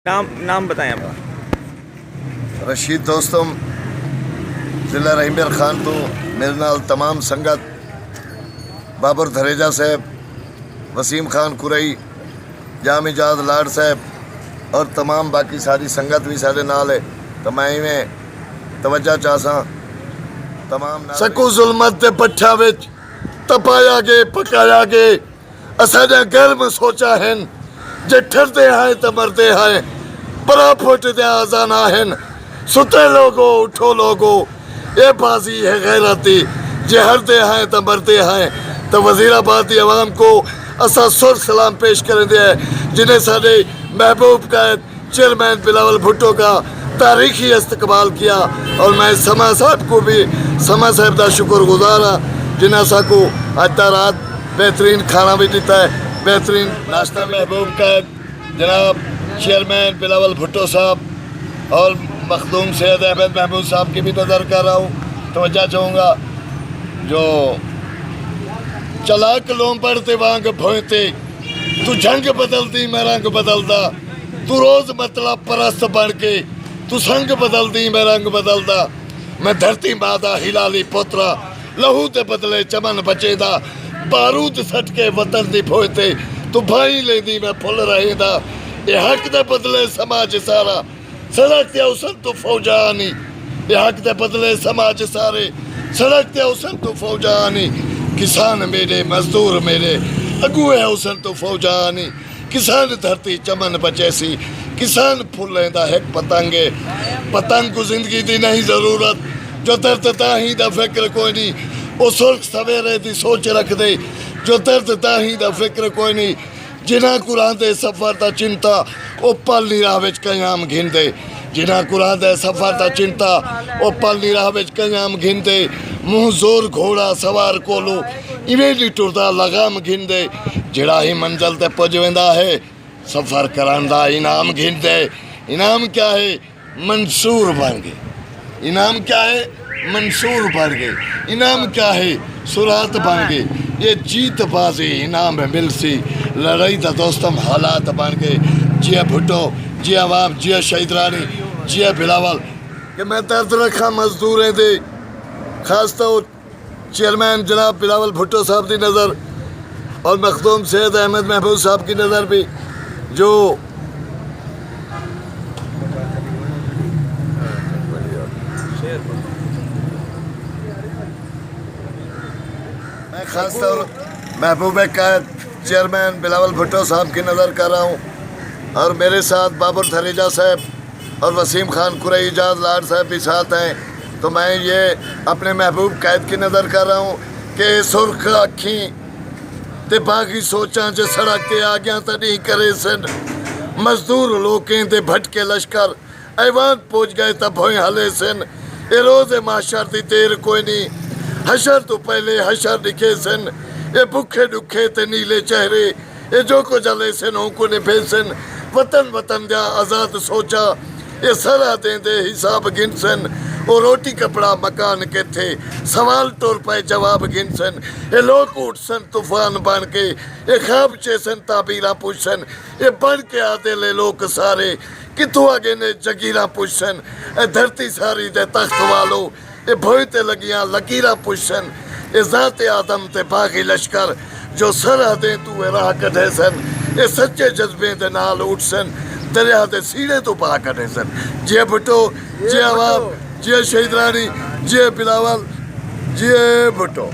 नाम बताएं आपका। रशीद दोस्तम जिला रहीमर खान तो मेरे नाल तमाम संगत बाबर धरेजा साहब, वसीम खान कुरई, जाम इजाद लाड साहब और तमाम बाकी सारी संगत भी सारे नाल है। तो मैं इवें तवज्जा चाहसा तमाम सकू जुल्मत दे पट्ठा विच तपाया गे पकाया गे असां घर में सोचा है जे ठरदे हैं तो मरदे हैं बड़ा फुटदे आजाना है सुते लोगो उठो लोगो ये बाजी है गैरती जे हरदे हैं तो मरदे हैं। तो वजीराबाद की आवाम को असा सुर सलाम पेश कर दिया है जिन्हें सारे महबूब का चेयरमैन बिलावल भुट्टो का तारीखी इस्तकबाल किया। और मैं समा साहब को भी समा साहब का शुक्रगुजार हाँ जिन्हें असा को आज रात बेहतरीन खाना भी दिता है, बेहतरीन नाश्ता। महबूब का जनाब चेयरमैन बिलावल भुट्टो साहब और मखदूम सैयद अहमद महबूब साहब की भी नज़र कर रहा हूँ। तवज्जो चाहूँगा जो चलाक लोम पड़ते वांग भोंते तू जंग बदलती मैं रंग बदलता तू रोज मतलब परस्त बन के तू संग बदलती मैं रंग बदलता मैं धरती मादा हिलाली पोतरा लहू ते बदले चमन बचेदा बारूद सट के वतन दी फोते तू भाई लेंदी मैं फुल रहेदा ये हक दे बदले समाज सारा सड़क ते उसन तू फौजानी ये हक दे बदले समाज सारे सड़क ते उसन तू फौजानी किसान मेरे मजदूर मेरे अगुए उसन तू फौजानी किसान धरती चमन बचैसी किसान फुलेंदा है पतंगे पतंग को जिंदगी दी नहीं जरूरत जो दर्द ताही दा फिक्र कोई नहीं वो सुर्ख सवेरे दी सोच रख दे जो दर्द ताही दा फिक्र कोई नहीं जिन्हें कुरान दे सफर दा चिंता वो पल निराह विच कयाम घिंदे जिन्हें कुरान दे सफर दा चिंता वो पल निराह विच कयाम घिंदे मुँह जोर घोड़ा सवार कोलो इवें नहीं टुरदा लगाम घिंदे जिड़ा ही मंजिल ते पुज वेंदा है सफर करान दा इनाम घिंदे। इनाम क्या है? मंसूर बन गए। इनाम क्या है? मंसूर बन गए। इनाम क्या है? सुरात बन गए। ये जीत बाजी इनाम में मिलसी लड़ाई दा दोस्तम हालात बन गए। जिया भुट्टो जिया वाप जिया शहीदरानी जिया बिलावल कि मैं दर्द रखा मजदूरें दे खास तौर चेयरमैन जनाब बिलावल भुट्टो साहब की नज़र और मखदूम सैयद अहमद महबूब साहब की नज़र भी जो मैं खास तौर महबूब का चेयरमैन बिलावल भुट्टो साहब की नज़र कर रहा हूँ और मेरे साथ बाबर धरेजा साहब और वसीम खान कुरई इजाद लाड साहब भी साथ हैं। तो मैं ये अपने महबूब कैद की नज़र कर रहा हूँ कि सुर्ख अखी ते बाकी सोचा च सड़क ते आ गया तो नहीं करे सन मजदूर लोकें ते भटके लश्कर ऐवान पहुँच गए तब भोए हले सन ये रोज़ माशर दी देर कोई नहीं हशर तो पहले हशर दिखे सन ये भुखे दुखे ते नीले चेहरे ये जो को जले सन होको ने भेसन वतन वतन जा आज़ाद सोचा ये सरा देंदे हिसाब गिनसन वो रोटी कपड़ा मकान के थे सवाल तौर पर जवाब गिनसन ये लोग उठसन तूफान बन के ये खाब चेसन ताबीरा पूछसन ये बढ़ के आते ले लोग सारे कितों आगे ने जगीरा पूछसन ये धरती सारी दे तख्त वालो ये भोयते लगियां लकीरा पूछसन ये जाते आदम ते बागी लश्कर जो सरा दे तू राह कढ़े सन ये सच्चे जज्बे दे नाल उठसन दरिया दे सीने तो पा कढ़े सन। जे भुट्टो जे अवाब जे शहीदरानी जे बिलावल जे भुट्टो।